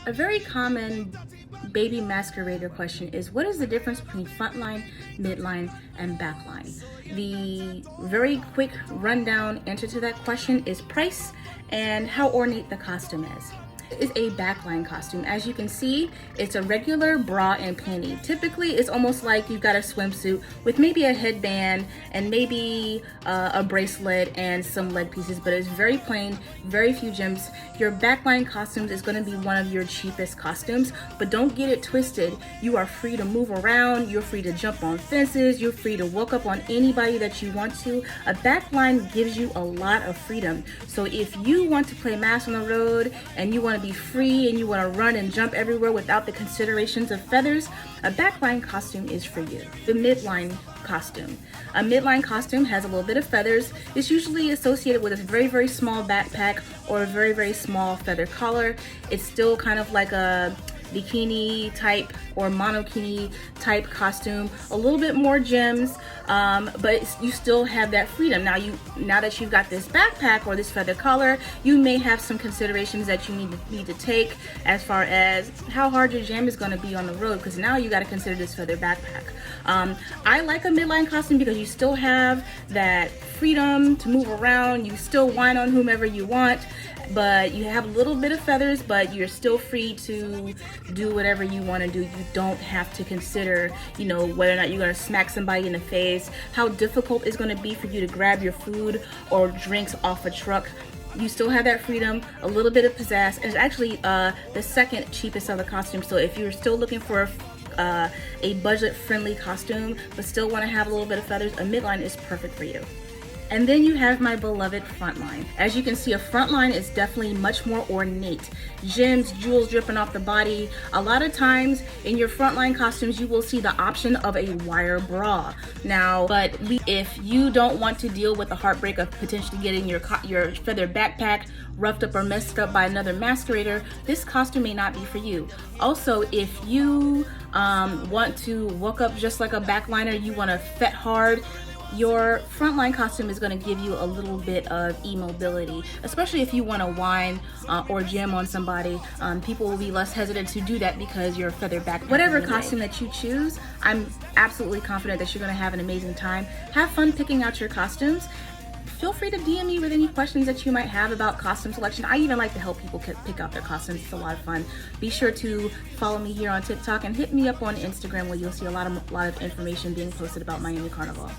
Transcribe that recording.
A very common baby masquerader question is, what is the difference between frontline, midline, and backline? The very quick rundown answer to that question is price and how ornate the costume is. Is a backline costume. As you can see, it's a regular bra and panty. Typically, it's almost like you've got a swimsuit with maybe a headband and maybe a bracelet and some leg pieces, but it's very plain, very few gems. Your backline costumes is going to be one of your cheapest costumes, but don't get it twisted. You are free to move around, you're free to jump on fences, you're free to walk up on anybody that you want to. A backline gives you a lot of freedom. So if you want to play mass on the road and you want to be free and you want to run and jump everywhere without the considerations of feathers, a backline costume is for you. The midline costume. A midline costume has a little bit of feathers. It's usually associated with a very, very small backpack or a very, very small feather collar. It's still kind of like a bikini type or monokini type costume, a little bit more gems, but you still have that freedom. Now that you've got this backpack or this feather collar, you may have some considerations that you need to take as far as how hard your jam is going to be on the road, because now you got to consider this feather backpack. I like a midline costume because you still have that freedom to move around. You still whine on whomever you want, but you have a little bit of feathers, but you're still free to do whatever you want to do. You don't have to consider, whether or not you're going to smack somebody in the face, how difficult it's going to be for you to grab your food or drinks off a truck. You still have that freedom, a little bit of pizzazz. It's actually the second cheapest of the costumes. So if you're still looking for a budget-friendly costume, but still want to have a little bit of feathers, a midline is perfect for you. And then you have my beloved frontline. As you can see, a frontline is definitely much more ornate. Gems, jewels dripping off the body. A lot of times in your frontline costumes, you will see the option of a wire bra. But if you don't want to deal with the heartbreak of potentially getting your feather backpack roughed up or messed up by another masquerader, this costume may not be for you. Also, if you want to walk up just like a backliner, you want to fet hard, your frontline costume is going to give you a little bit of e-mobility, especially if you want to whine or jam on somebody. People will be less hesitant to do that because you're a feather backpack. Whatever costume that you choose, I'm absolutely confident that you're going to have an amazing time. Have fun picking out your costumes. Feel free to DM me with any questions that you might have about costume selection. I even like to help people pick out their costumes. It's a lot of fun. Be sure to follow me here on TikTok and hit me up on Instagram, where you'll see a lot of information being posted about Miami Carnival.